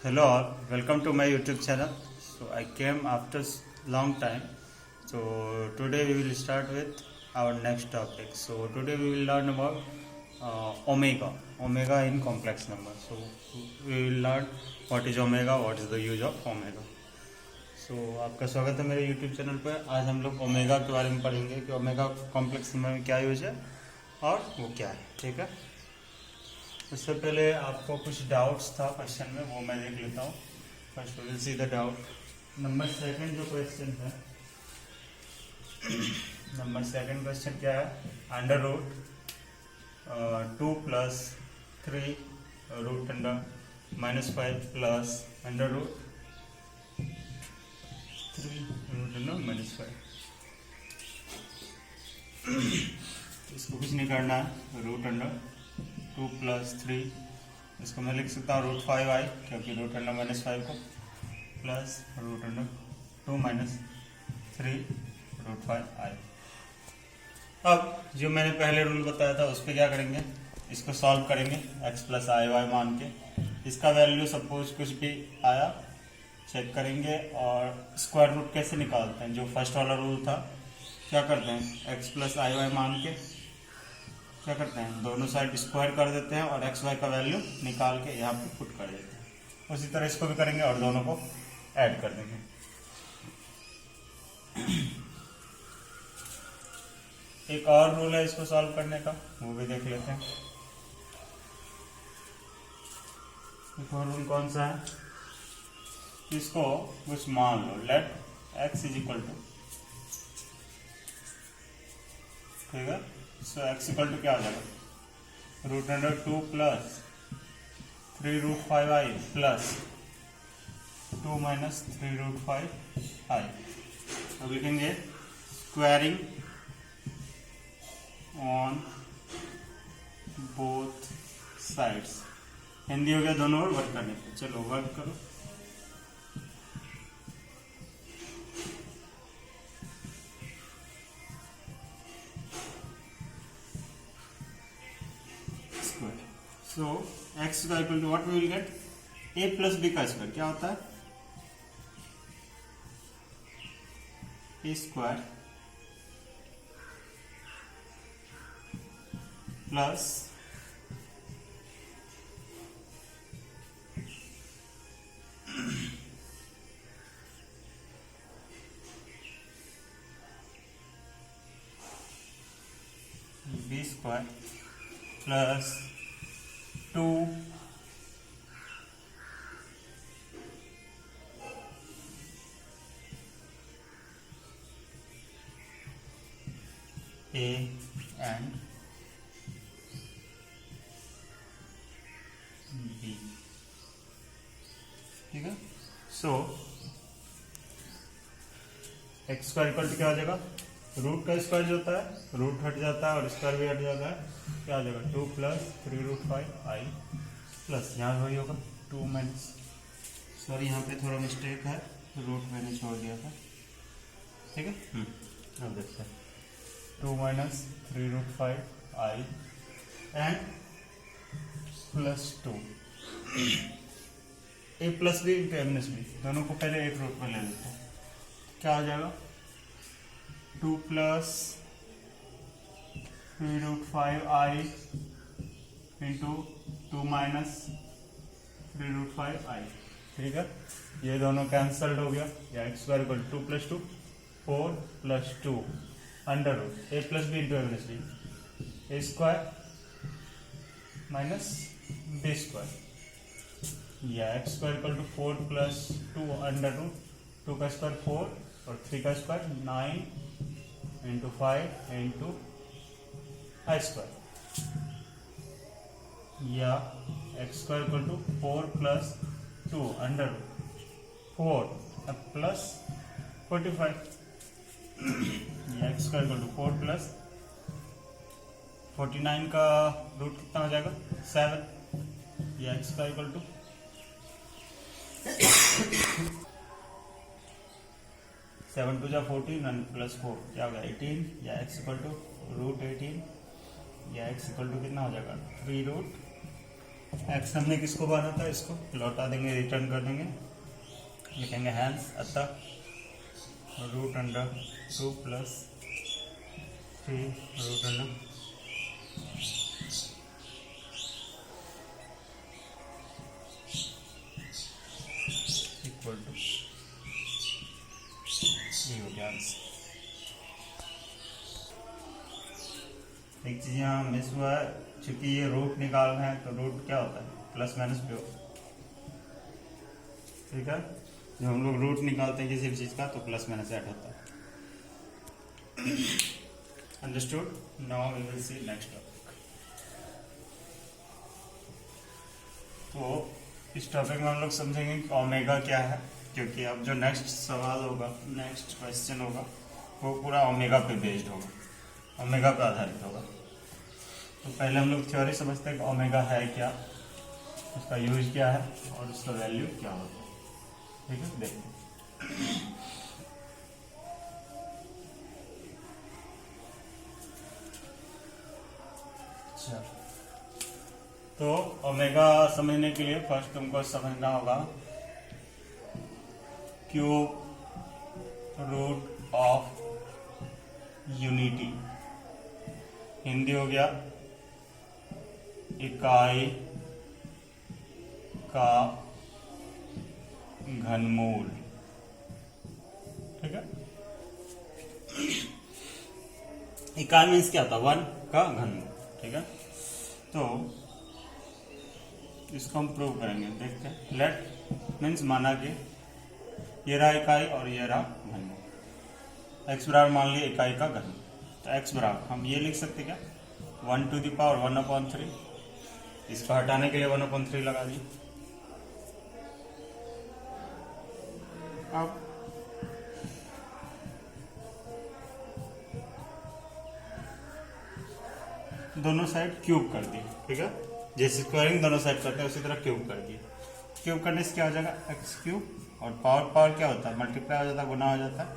Hello all, welcome to my YouTube channel. So I came after long time. So today we will start with our next topic. So today we will learn about omega in complex number. So we will learn what is omega, what is the use of omega. So आपका स्वागत है मेरे YouTube channel पर. आज हम लोग omega के बारे में पढ़ेंगे कि ओमेगा कॉम्प्लेक्स नंबर में क्या यूज है और वो क्या है. ठीक है. उससे पहले आपको कुछ डाउट्स था क्वेश्चन में, वो मैं देख लेता हूँ. First will see the doubt. Number second जो क्वेश्चन है, नंबर सेकंड क्वेश्चन क्या है? Under root 2 plus 3 root under -5 plus under root 3 root under -5. इसको कुछ नहीं करना है. रूट अंडर 2 प्लस 3, इसको मैं लिख सकता हूँ √5i, क्योंकि रूट अंडर -5 को plus root under 2 minus 3 √5i. अब जो मैंने पहले रूल बताया था उस पर क्या करेंगे, इसको सॉल्व करेंगे x प्लस आई वाई मान के. इसका वैल्यू सपोज कुछ भी आया चेक करेंगे. और स्क्वायर रूट कैसे निकालते हैं, जो फर्स्ट वाला रूल था, क्या करते हैं x प्लस आई वाई मान के क्या करते हैं, दोनों साइड स्क्वायर कर देते हैं और एक्स वाई का वैल्यू निकाल के यहाँ पे पुट कर देते हैं. उसी तरह इसको भी करेंगे और दोनों को ऐड कर देंगे. एक और रूल है इसको सॉल्व करने का, वो भी देख लेते हैं. एक और रूल कौन सा है, इसको कुछ मान लो, let x is equal to, ठीक है. सो x इक्वल टू क्या हो जाएगा, root under 2 plus 3 √5i plus 2 minus 3 √5i. अब लिखेंगे स्क्वायरिंग ऑन बोथ साइड्स. हिंदी हो गया दोनों ओर वर्क करने पे. चलो वर्क करो. सो x का equal to what we will get, a plus b का स्क्वायर. क्या होता है, a square plus b square plus 2 a and b. ठीक है. So x square equal to क्या हो जाएगा, रूट का स्क्वायर जो होता है रूट हट जाता है और स्क्वायर भी हट जाता है. क्या हो जाएगा, 2 प्लस 3 √5i प्लस यहाँ वही होगा 2 माइनस, सॉरी यहाँ पे थोड़ा मिस्टेक है, रूट मैंने छोड़ दिया था. ठीक है. अब देखते हैं 2 minus 3 √5i and plus 2. a plus B into M S b, दोनों को पहले एक रूट में ले लेते हैं. क्या हो जाएगा, 2 plus 3 √5i into 2 minus 3 √5i. ठीक है. ये दोनों कैंसल्ड हो गया. या x square equal 2 plus 2 4 plus 2 under root a plus B into M S B, A square minus B square. या x square equal to 4 plus 2 under root 2 का square 4 और 3 का square 9 into 5 into I square. या x square equal to 4 plus 2 under root 4 plus 45. या x square equal to 4 plus 49 का root कितना हो जाएगा, 7. या एक्स स्क्वायर इक्वल टू 7 2 जा 14 and प्लस 4 क्या हो गया 18. या एक्स इक्वल टू √18. या एक्स इक्वल टू कितना हो जाएगा 3 √5 एक्स हमने किसको माना था, इसको लौटा देंगे, रिटर्न कर देंगे, लिखेंगे हैंस अतः root under 2 + 3 root under equal to ये हो गया आंसर। एक चीज यहाँ मिस हुआ है, चूंकि ये रूट निकालना है तो रूट क्या होता है, प्लस माइनस भी होता है। ठीक है, जब हम लोग रूट निकालते हैं किसी भी चीज का तो प्लस माइनस ऐड होता है। Understood? Now we will see next topic. तो इस टॉपिक में हम लोग समझेंगे कि ओमेगा क्या है, क्योंकि अब जो नेक्स्ट सवाल होगा, नेक्स्ट क्वेश्चन होगा, वो पूरा ओमेगा पे बेस्ड होगा, ओमेगा पे आधारित होगा। तो पहले हम लोग थ्योरी समझते हैं कि ओमेगा है क्या, उसका यूज क्या है और उसका वैल्यू क्या होता है। ठीक है, देखते हैं। अच्छा, तो ओमेगा समझने के लिए फर्स्ट तुमको समझना होगा cube root of unity, Hindi हो गया इकाई का घनमूल। ठीक है, इकाई मीन्स क्या था, 1 का घनमूल। ठीक है, तो इसको हम प्रूव करेंगे, देखते हैं। लेट मीन्स माना कि ये रहा इकाई और ये रहा घनमूल, एक्स बराबर मान लिया इकाई का घनमूल, तो एक्स बराबर हम ये लिख सकते क्या, 1 to the power 1/3। इसको हटाने के लिए 1/3 लगा दी। अब दोनों साइड क्यूब कर दी। ठीक है, जैसे स्क्वायरिंग दोनों साइड करते हैं उसी तरह क्यूब कर दिए। क्यूब करने से क्या हो जाएगा, एक्स क्यूब, और पावर पावर क्या होता है, मल्टीप्लाई हो जाता है, गुना हो जाता है।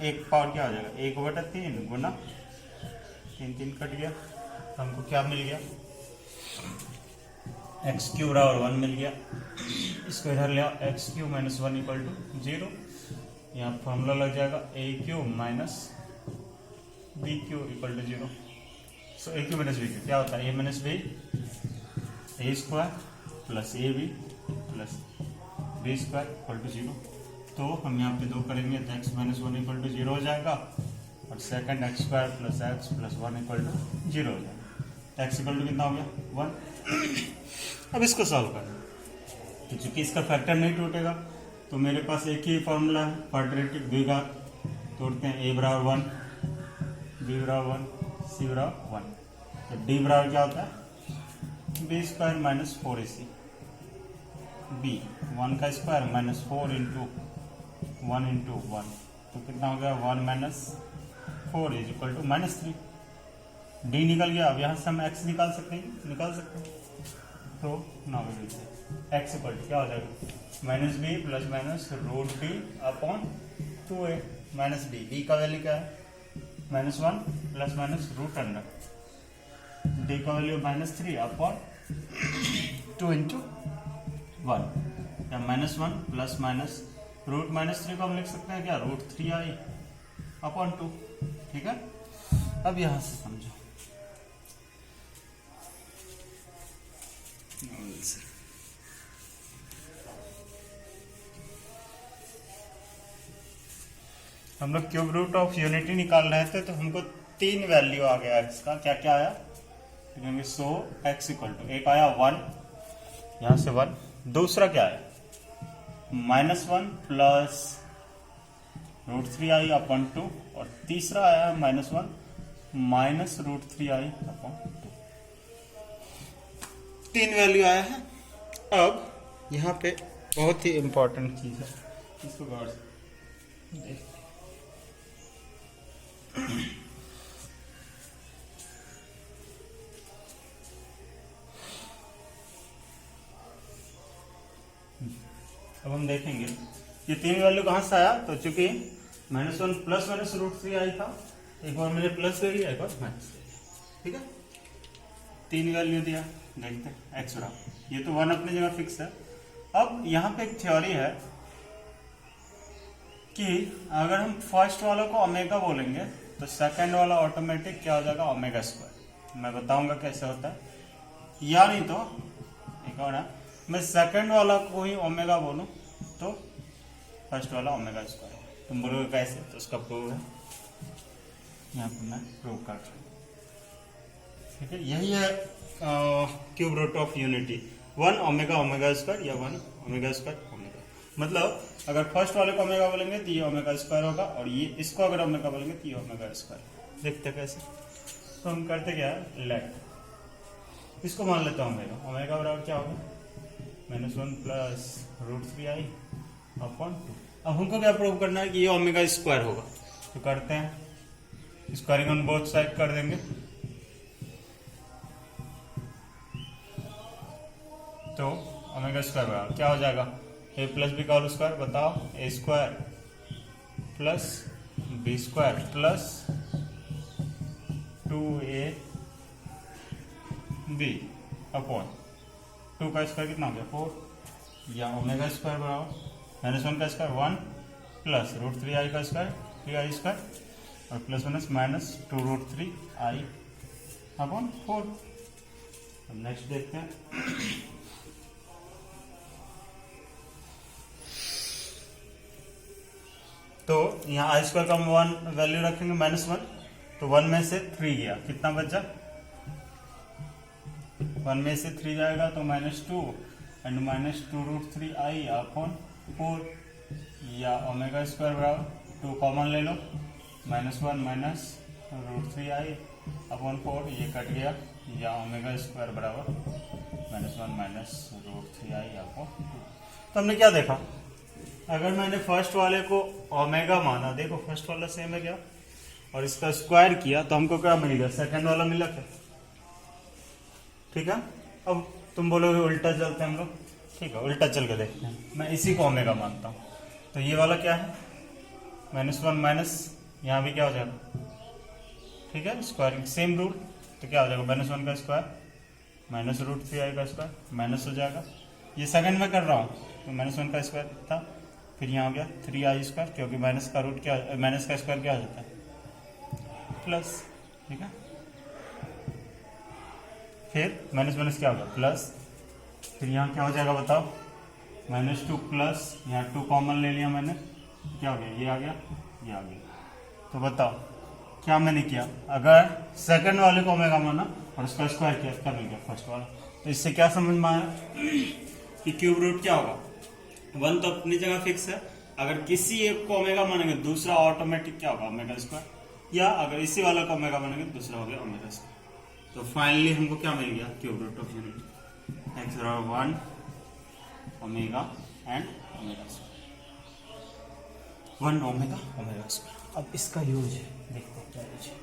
एक पावर क्या हो जाएगा, 1/3 गुना 3 कट गया, हमको क्या मिल गया, एक्स क्यूब बराबर 1 मिल गया। इसको इधर ले आओ, एक्स क्यूब माइनस 1 = 0। यहाँ फॉर्मूला लग जाएगा A cube minus B cube = 0। So A cube minus B cube क्या होता है, A minus B, A square plus A B plus B square = 0। तो हम यहाँ पे 2 करेंगे तो एक्स माइनस 1 = 0 हो जाएगा, और second x square plus x plus 1 = 0 हो जाएगा। एक्स इक्वल टू कितना हो गया, 1। अब इसको सॉल्व करना, तो चूंकि इसका फैक्टर नहीं टूटेगा तो मेरे पास एक ही फॉर्मूला है, क्वाड्रेटिक द्विघात। तोड़ते हैं, ए बराबर 1, बी बराबर 1, सी बराबर 1। तो डी बराबर क्या होता है, B square minus 4ac, B 1 का स्क्वायर माइनस 4 × 1 × 1, तो कितना हो गया, 1 - 4 = -3। डी निकल गया। अब यहाँ से हम एक्स निकाल सकते हैं, तो now we will say x equal to क्या हो जाएगा, -b plus minus √d/2a minus b. B का वैल्यू क्या है, -1 plus minus root under, d का वैल्यू -3/2 × 1, या -1 प्लस माइनस √-3 को हम लिख सकते हैं क्या, √3i/2। ठीक है, अब यहां से समझो, हम लोग क्यूब रूट ऑफ यूनिटी निकाल रहे थे, तो हमको 3 वैल्यू आ गया एक्स का। क्या क्या आया, सो एक्स इक्वल टू, एक आया 1, यहां से 1, दूसरा क्या आया -1 प्लस √3i/2, और तीसरा आया -1 माइनस √3i/2। 3 वैल्यू आया है। अब यहाँ पे बहुत ही इंपॉर्टेंट चीज है, इसको गौर से देखते। अब हम देखेंगे ये 3 वैल्यू कहां से आया, तो चूंकि -1 प्लस माइनस √3i था, एक बार मैंने प्लस ले लिया, एक बार माइनस ले लिया। ठीक है, 3 वैल्यू दिया, देखते हैं एक्स बराबर ये तो 1 अपनी जगह फिक्स है। अब यहाँ पे एक थ्योरी है कि अगर हम फर्स्ट वाला को ओमेगा बोलेंगे तो सेकंड वाला ऑटोमेटिक क्या हो जाएगा, ओमेगा स्क्वायर। मैं बताऊंगा कैसे होता है, या नहीं तो एक और है, मैं सेकंड वाला को ही ओमेगा बोलूं तो फर्स्ट वाला ओमेगा स्क्वायर। तुम बोलोगे कैसे, तो उसका प्रूव है, यहाँ पर मैं प्रूव कर रहा हूँ। ठीक है, यही है cube root of unity, 1 omega omega square या 1 ओमेगा स्क्वायर ओमेगा। मतलब अगर फर्स्ट वाले को ओमेगा बोलेंगे तो ये ओमेगा स्क्वायर होगा, और ये इसको अगर ओमेगा बोलेंगे तो ये ओमेगा स्क्वायर। देखते कैसे, तो हम करते क्या है, लेट इसको मान लेता हूँ ओमेगा। ओमेगा बराबर क्या होगा, -1 प्लस √3i अपॉन 2। अब हमको क्या प्रूव करना है कि ये ओमेगा स्क्वायर होगा, तो करते हैं, स्क्वायरिंग ऑन बोथ साइड कर देंगे। तो ओमेगा स्क्वायर बराबर क्या हो जाएगा, a प्लस बी का होल स्क्वायर, बताओ, a square plus B square plus 2ab upon 2 का स्क्वायर कितना हो गया 4, या ओमेगा स्क्वायर बराबर -1 का स्क्वायर 1 प्लस √3i का स्क्वायर 3i स्क्वायर और प्लस माइनस 2√3i अपॉन 4। अब नेक्स्ट देखते हैं। तो यहाँ आई स्क्वायर का 1 वैल्यू रखेंगे -1, तो 1 में से 3 गया, कितना बचा, 1 में से 3 जाएगा तो -2 एंड -2√3i अपॉन 4, या ओमेगा स्क्वायर बराबर 2 कॉमन ले लो, -1 √3i अपॉन 4, ये कट गया, या ओमेगा स्क्वायर बराबर -1 √3i अपॉन 2। तो हमने क्या देखा, अगर मैंने फर्स्ट वाले को ओमेगा माना, देखो फर्स्ट वाला सेम है क्या, और इसका स्क्वायर किया तो हमको क्या मिलेगा, सेकंड वाला मिला क्या। ठीक है, अब तुम बोलोगे उल्टा चलते हैं हम लोग, ठीक है उल्टा चल के देखते हैं। मैं इसी को ओमेगा मानता हूँ, तो ये वाला क्या है, -1 माइनस यहाँ भी क्या हो जाएगा, ठीक है स्क्वायरिंग सेम रूल, तो क्या हो जाएगा, -1 का स्क्वायर -√3i का स्क्वायर माइनस हो जाएगा। ये सेकंड में कर रहा हूँ, तो -1 का स्क्वायर था, फिर यहाँ हो गया 3i स्क्वायर, क्योंकि माइनस का रूट क्या, माइनस का स्क्वायर क्या हो जाता है प्लस। ठीक है, फिर माइनस क्या होगा प्लस, फिर यहाँ क्या हो जाएगा बताओ, -2 प्लस यहाँ 2 कॉमन ले लिया मैंने, क्या हो गया, ये आ गया, ये आ गया। तो बताओ क्या मैंने किया, अगर सेकंड वाले को ओमेगा माना और उसका स्क्वायर किया, क्या मिल गया फर्स्ट वाला। तो इससे क्या समझ में आया कि क्यूब रूट क्या होगा, 1 तो अपनी जगह फिक्स है, अगर किसी एक को ओमेगा मानेंगे दूसरा ऑटोमेटिक क्या होगा, ओमेगा स्क्वायर, या अगर इसी वाला को ओमेगा मानेंगे दूसरा हो गया ओमेगा स्क्वायर। तो फाइनली हमको क्या मिल गया, cube root of unity x बराबर 1 omega and omega square, 1 omega omega square. अब इसका यूज देखते हैं क्या यूज है।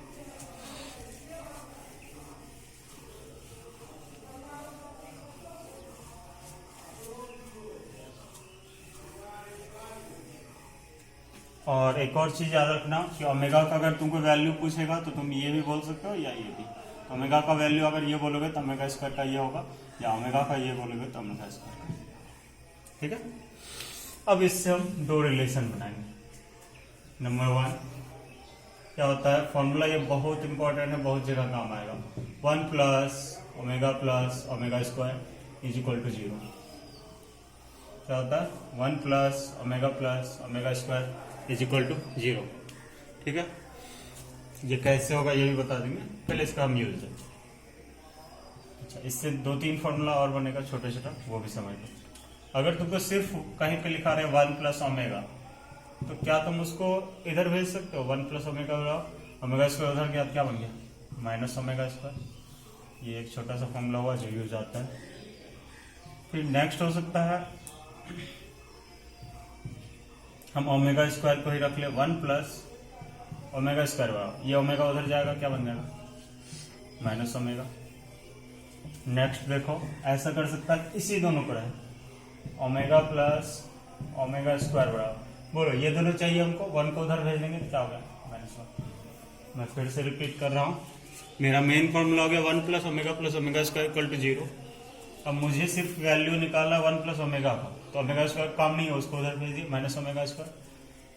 और एक और चीज याद रखना कि ओमेगा का अगर तुमको वैल्यू पूछेगा तो तुम ये भी बोल सकते हो या ये भी। ओमेगा का वैल्यू अगर ये बोलोगे तो ओमेगा स्क्वायर का ये होगा, या ओमेगा का ये बोलोगे तो ओमेगा स्क्वायर का। ठीक है, अब इससे हम 2 रिलेशन बनाएंगे। नंबर 1 क्या होता है, फॉर्मूला ये बहुत इंपॉर्टेंट है, बहुत जगह काम आएगा। 1 plus omega square is equal to 0। क्या होता है, 1 plus omega square is equal to 0। ठीक है, ये कैसे होगा ये भी बता देंगे, पहले इसका हम यूज है। अच्छा, इससे 2-3 फॉर्मूला और बनेगा छोटा छोटा, वो भी समझ लो। अगर तुमको सिर्फ कहीं पे लिखा रहे 1 प्लस ओमेगा, तो क्या तुम उसको इधर भेज सकते हो, 1 प्लस ओमेगा स्क्वायर उधर गया, क्या बन गया, माइनस ओमेगा स्क्वायर। ये एक छोटा सा फॉर्मूला हुआ जो यूज आता है। फिर नेक्स्ट हो सकता है हम ओमेगा स्क्वायर को ही रख ले, 1 प्लस ओमेगा स्क्वायर बराबर, ये ओमेगा उधर जाएगा, क्या बन जाएगा, माइनस ओमेगा। नेक्स्ट देखो ऐसा कर सकता है, इसी दोनों को रहे ओमेगा प्लस ओमेगा स्क्वायर बराबर, बोलो ये दोनों चाहिए हमको, 1 को उधर भेज देंगे तो क्या होगा, -1। मैं फिर से रिपीट कर रहा हूँ, मेरा मेन फॉर्मूला हो गया 1 plus omega square equal to 0। अब मुझे सिर्फ वैल्यू निकालना 1 प्लस ओमेगा का, तो ओमेगा स्क्वायर काम नहीं है, उसको उधर भेज दिए माइनस ओमेगा स्क्वायर।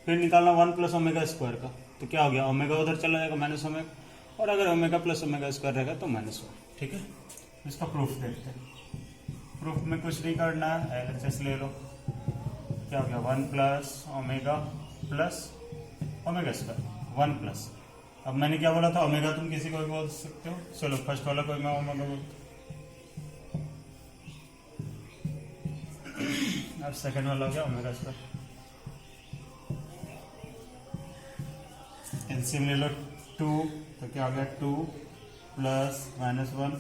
फिर निकालना 1 प्लस ओमेगा स्क्वायर का, तो क्या हो गया, ओमेगा उधर चला जाएगा माइनस ओमेगा, और अगर ओमेगा प्लस ओमेगा स्क्वायर रहेगा तो माइनस 1। ठीक है, इसका प्रूफ देखते हैं। प्रूफ में कुछ नहीं करना है, एलएचएस ले लो। क्या हो गया, 1 प्लस ओमेगा स्क्वायर 1 प्लस। अब मैंने क्या बोला था, ओमेगा तुम किसी को भी बोल सकते हो। चलो फर्स्ट वाला को मैं ओमेगा बोलता हूँ। अब सेकंड वाला हो गया ओमेगा स्क्वायर। एलसीएम ले लो 2, तो क्या हो गया 2 plus -1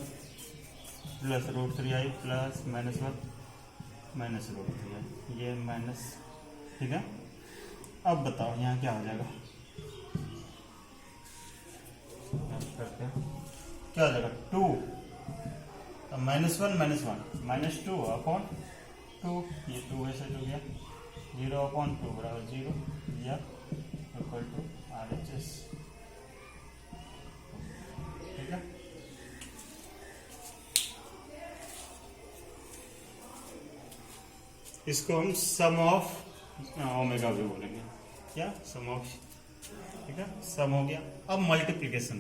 plus √3i plus -1 minus √3i, ये माइनस। ठीक है, अब बताओ यहाँ क्या हो जाएगा, क्या हो जाएगा 2 -1 -2 अपॉन 2, ये 2 ऐसे हो गया 0/2 बराबर 0 या इक्वल टू RHS। ठीक है, इसको हम सम ऑफ ओमेगा भी बोलेंगे, क्या सम ऑफ। ठीक है, सम हो गया। अब मल्टीप्लिकेशन।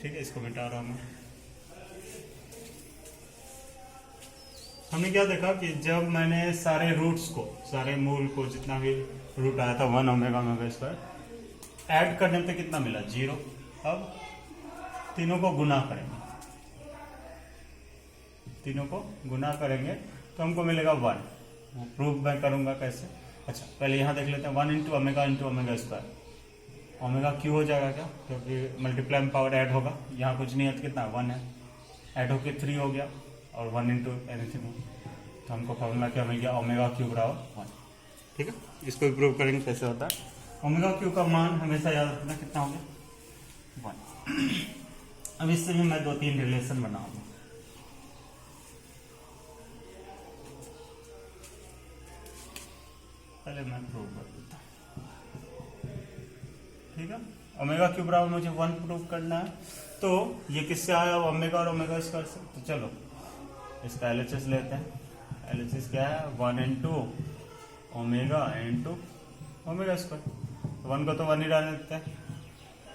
ठीक है, इसको मिटा रहा हूं मैं। हमने क्या देखा कि जब मैंने सारे रूट्स को, सारे मूल को, जितना भी रूट आया था 1 ओमेगा स्क्वायर, ऐड करने पे कितना मिला 0। अब तीनों को गुना करेंगे, तो हमको मिलेगा 1। वो प्रूफ मैं करूंगा कैसे। अच्छा, पहले यहाँ देख लेते हैं 1 into omega square. Omega cube हो जाएगा क्या, क्योंकि मल्टीप्लाई में पावर ऐड होगा। यहाँ कुछ नहीं है तो कितना 1 है, ऐड होके 3 हो गया, और 1 इंटू एनीथिंग, तो हमको फॉर्मूला क्या मिल गया, ओमेगा क्यू बराबर 1। ठीक है, इसको भी प्रूव करेंगे कैसे होता है। ओमेगा क्यू का मान हमेशा याद रखना कितना हो गया 1। अब इससे भी मैं 2-3 रिलेशन बनाऊंगा। पहले मैं प्रूव कर देता हूँ। ठीक है, ओमेगा क्यू बराबर मुझे 1 प्रूव करना है, तो ये किससे आया, ओमेगा और ओमेगा स्क्वायर से। तो चलो इसका एलएचएस लेते हैं। एलएचएस क्या है, 1 into omega into omega square. 1 को तो 1 ही डाल देते हैं,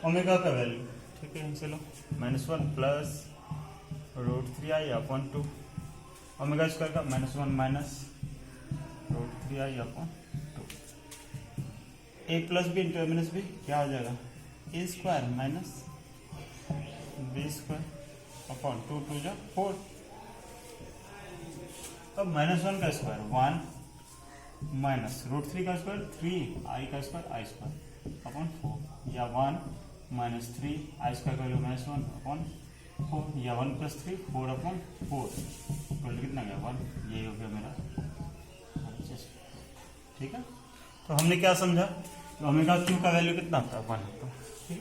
ओमेगा का वैल्यू। ठीक है, चलो -1 plus √3i upon 2, omega square का -1 minus √3i upon 2। a plus B into minus b क्या हो जाएगा, a square minus b square upon 2 2 जा 4। अब -1 का स्क्वायर 1 माइनस √3 का स्क्वायर 3i का स्क्वायर i स्क्वायर अपॉन 4, या 1 माइनस 3i स्क्वायर का वैल्यू -1 अपॉन 4, या 1 प्लस 3 4 अपॉन 4 कितना गया 1। ये हो गया मेरा। ठीक है, तो हमने क्या समझा, ओमेगा क्यू का वैल्यू कितना होता है 1 होता है।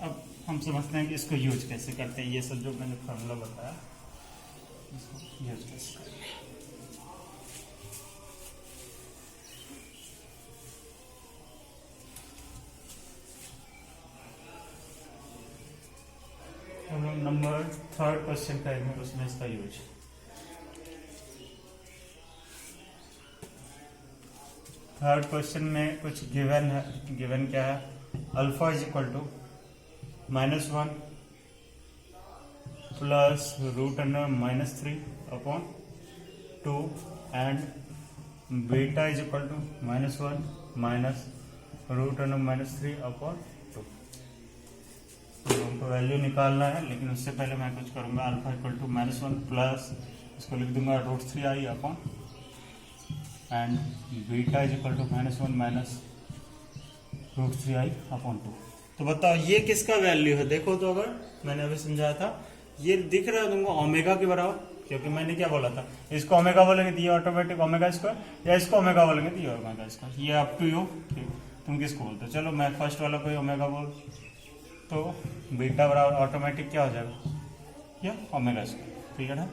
अब हम समझते हैं कि इसको यूज कैसे करते हैं। ये सब जो मैंने फॉर्मूला बताया इसको यूज कैसे करेंगे। हम लोग नंबर 3 क्वेश्चन करेंगे, उसमें इसका यूज। थर्ड क्वेश्चन में कुछ गिवन है। गिवन क्या है, alpha is equal to -1 plus √3 upon 2 and beta is equal to -1 minus √3 upon 2। तो हमको वैल्यू निकालना है, लेकिन उससे पहले मैं कुछ करूंगा। अल्फा इक्वल टू -1 प्लस, इसको लिख दूंगा √3i upon, and beta is equal to -1 minus √3i upon 2। तो बताओ ये किसका वैल्यू है, देखो तो। अगर मैंने अभी समझाया था, ये दिख रहा है तुमको ओमेगा के बराबर, क्योंकि मैंने क्या बोला था, इसको ओमेगा बोलेंगे तो ये ऑटोमेटिक ओमेगा स्क्वायर, या इसको ओमेगा बोलेंगे तो ये ओमेगा स्क्वायर। ये अप टू यू, ठीक, तुम किसको बोलते हो। चलो मैं फर्स्ट वाला को ओमेगा बोल, तो बीटा बराबर ऑटोमेटिक क्या हो जाएगा, ये ओमेगा स्क्वायर। ठीक है ना।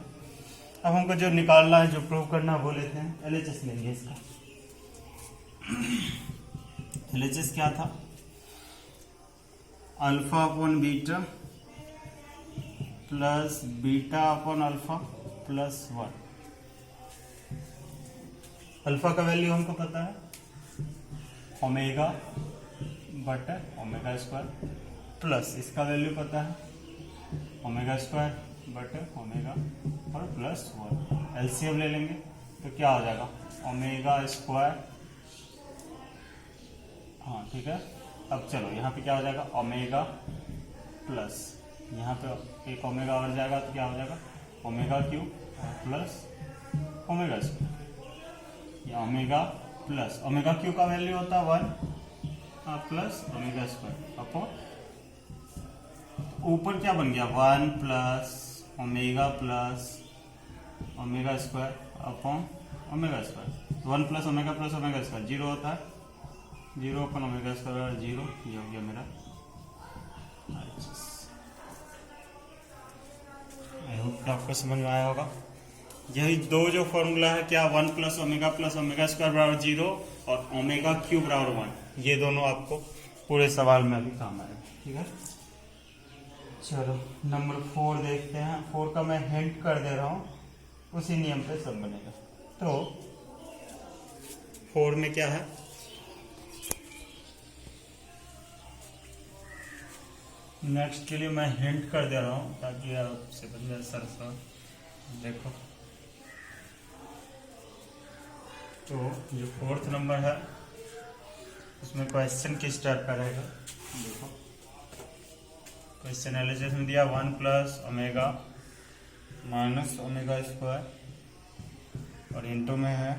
अब हमको जो निकालना है, जो प्रूव करना है, वो लेते हैं। एलएचएस लेंगे इसका। एलएचएस क्या था, alpha upon beta plus beta upon alpha plus 1। Alpha का वैल्यू हमको पता है ओमेगा बटा ओमेगा स्क्वायर, प्लस इसका वैल्यू पता है ओमेगा स्क्वायर बटे ओमेगा और प्लस 1। एलसीएम ले लेंगे तो क्या हो जाएगा ओमेगा स्क्वायर। हाँ ठीक है। अब चलो यहाँ पे क्या हो जाएगा ओमेगा प्लस यहाँ पे एक ओमेगा और जाएगा तो क्या हो जाएगा omega cube plus omega square. या ओमेगा प्लस ओमेगा क्यूब का वैल्यू होता है 1 प्लस ओमेगा स्क्वायर अपॉन ऊपर क्या बन गया 1 plus omega square upon omega square. 1 plus omega square 0 होता है, 0 अपन ओमेगा स्क्वायर 0। ये हो गया मेरा। आई होप आपको समझ में आया होगा। यही दो जो फॉर्मूला है क्या 1 प्लस ओमेगा स्क्वायर बराबर 0 और ओमेगा क्यूब बराबर 1, ये दोनों आपको पूरे सवाल में अभी काम आएगा। ठीक है, चलो नंबर 4 देखते हैं। 4 का मैं हिंट कर दे रहा हूं, उसी नियम पे सब बनेगा। तो 4 में क्या है नेक्स्ट के लिए मैं हिंट कर दे रहा हूं ताकि आपसे बन जाए सर। देखो तो जो 4th नंबर है उसमें क्वेश्चन किस टाइप का रहेगा। देखो क्वेश्चन एनालिसिस में दिया 1 plus omega minus omega square और इंटू में है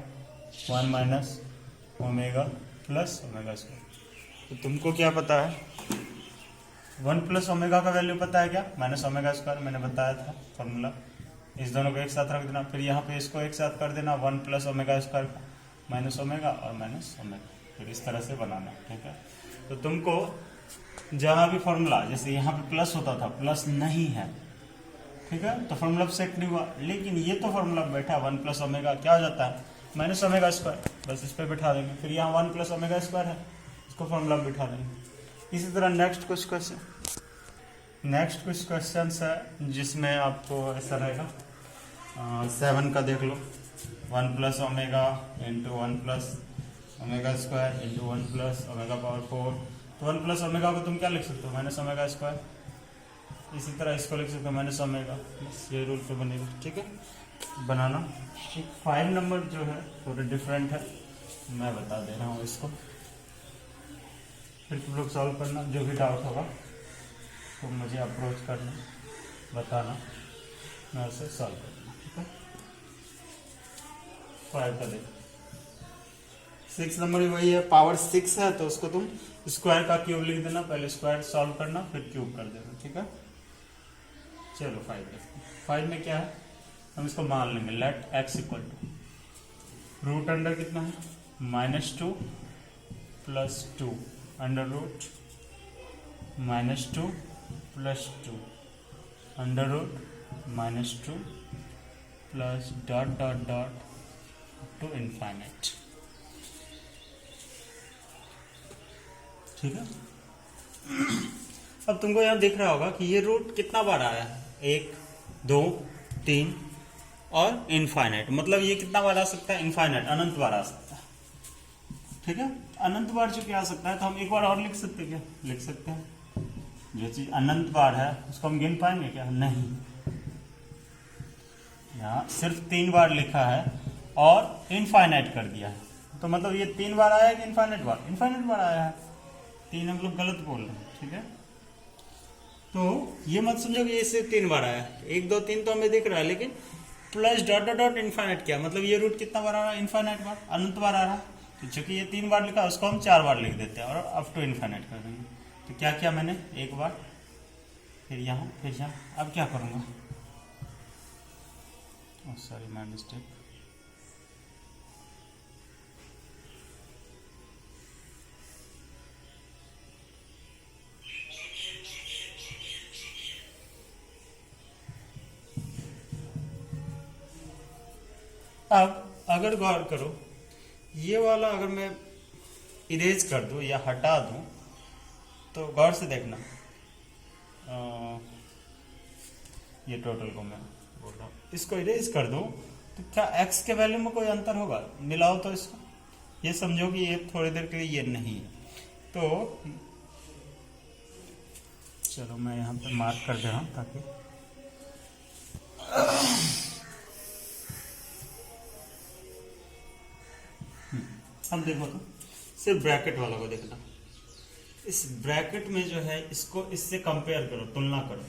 1 minus omega plus omega square. तो तुमको क्या पता है 1 प्लस ओमेगा का वैल्यू पता है क्या माइनस ओमेगा स्क्वायर, मैंने बताया था फॉर्मूला। इस दोनों को एक साथ रख देना, फिर यहाँ पे इसको एक साथ कर देना 1 plus omega square minus omega और माइनस ओमेगा, फिर इस तरह से बनाना। ठीक है, तो तुमको जहाँ भी फॉर्मूला जैसे यहाँ पे प्लस होता था प्लस नहीं है, ठीक है, तो फॉर्मूला सेट नहीं हुआ। लेकिन ये तो फॉर्मूला बैठा 1 प्लस ओमेगा क्या हो जाता है माइनस ओमेगा स्क्वायर, बस इस पर बैठा देंगे। फिर यहाँ 1 प्लस ओमेगा स्क्वायर है, इसको फॉर्मूला बैठा देंगे। इसी तरह नेक्स्ट कुछ क्वेश्चन है जिसमें आपको ऐसा रहेगा 7 का देख लो 1 plus omega into 1 plus omega square into 1 plus omega power 4। तो 1 प्लस ओमेगा को तुम क्या लिख सकते हो माइनस ओमेगा स्क्वायर, इसी तरह इसको लिख सकते हो माइनस ओमेगा, बस ये रूल पे बनेगा। ठीक है, बनाना। 5 नंबर जो है थोड़ा डिफरेंट है, मैं बता दे रहा हूँ इसको, फिर तुम लोग सॉल्व करना। जो भी डाउट होगा तो मुझे अप्रोच करना, बताना, मैं उसे सॉल्व करना। ठीक है, 5 का देखो। 6 नंबर भी वही है, पावर 6 है तो उसको तुम स्क्वायर का क्यूब लिख देना, पहले स्क्वायर सॉल्व करना फिर क्यूब कर देना। ठीक है, चलो 5 में क्या है हम इसको मान लेंगे let x equal to root under कितना है -2 plus 2 under root -2 plus 2 under root -2 plus dot dot dot to infinite. ठीक है, अब तुमको यहाँ दिख रहा होगा कि ये रूट कितना बार आया है 1 2 3 और इनफाइनाइट, मतलब ये कितना बार आ सकता है इनफाइनाइट, अनंत बार आ सकता है। ठीक है, अनंत बार चूंकि आ सकता है तो हम एक बार और लिख सकते हैं, क्या लिख सकते हैं जो चीज अनंत बार है उसको हम गिन पाएंगे क्या, नहीं। यहाँ सिर्फ 3 बार लिखा है और इनफाइनाइट कर दिया है, तो मतलब ये 3 बार आया है कि इनफाइनाइट बार आया है, 3 हम लोग गलत बोल रहे हैं। ठीक है, तो ये मत समझो कि इससे 3 बार आया है, 1 2 3 तो हमें दिख रहा है, लेकिन plus dot dot dot infinite क्या मतलब ये रूट कितना बार आ रहा है इनफाइनाइट बार, अनंत बार आ रहा है। तो चूंकि ये 3 बार लिखा है उसको हम 4 बार लिख देते हैं और अप टू इनफाइनाइट कर देंगे। तो क्या किया मैंने, एक बार फिर यहाँ फिर यहाँ, अब क्या करूँगा, सॉरी माय मिस्टेक, अब अगर गौर करो ये वाला अगर मैं इरेज कर दूं या हटा दूं तो गौर से देखना ये टोटल को मैं बोल रहा हूँ। इसको इरेज कर दूँ तो क्या x के वैल्यू में कोई अंतर होगा? मिलाओ तो इसको, ये समझो कि ये थोड़ी देर के लिए ये नहीं है। तो चलो मैं यहाँ पे मार्क कर दे रहा हूँ ताकि अब देखो तो सिर्फ ब्रैकेट वाला को देखना। इस ब्रैकेट में जो है इसको इससे कंपेयर करो, तुलना करो,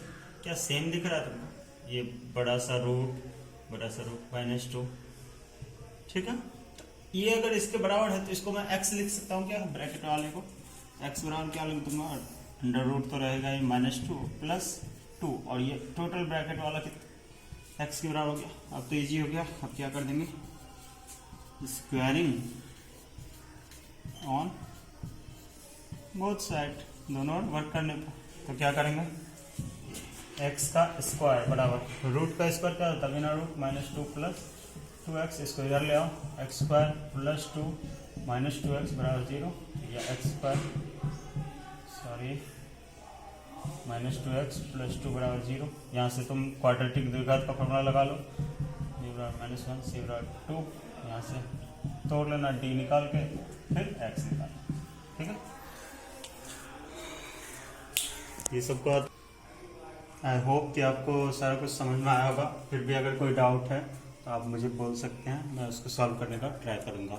क्या सेम दिख रहा है तुमको? ये बड़ा सा रूट -2, ठीक है। ये अगर इसके बराबर है तो इसको मैं x लिख सकता हूँ क्या? ब्रैकेट वाले को x बराबर क्या लिख दूंगा? अंडर रूट तो रहेगा ये -2 + 2, और ये टोटल ब्रैकेट वाला कितना x के बराबर हो गया। अब तो इजी हो गया। अब क्या कर देंगे? स्क्वायरिंग ऑन बोथ साइड, दोनों वर्क करने पर। तो क्या करेंगे? x का स्क्वायर बराबर रूट का स्क्वायर क्या होता है? बिना रूट -2 + 2x। इसको इधर ले आओ, x² + 2 -2x बराबर 0, या x² -2x + 2 बराबर 0। यहाँ से तुम क्वाड्रेटिक द्विघात का फॉर्मूला लगा लो, d बराबर -1 c बराबर 2। यहाँ से तोड़ लेना d निकाल के, फिर x निकाल, ठीक है। ये सबको आई होप कि आपको सारा कुछ समझ में आया होगा। फिर भी अगर कोई डाउट है तो आप मुझे बोल सकते हैं, मैं उसको सॉल्व करने का ट्राई करूँगा।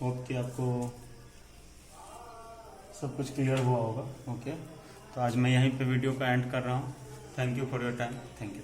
होप कि आपको सब कुछ क्लियर हुआ होगा। ओके, तो आज मैं यहीं पे वीडियो का एंड कर रहा हूँ। Thank you for your time. Thank you.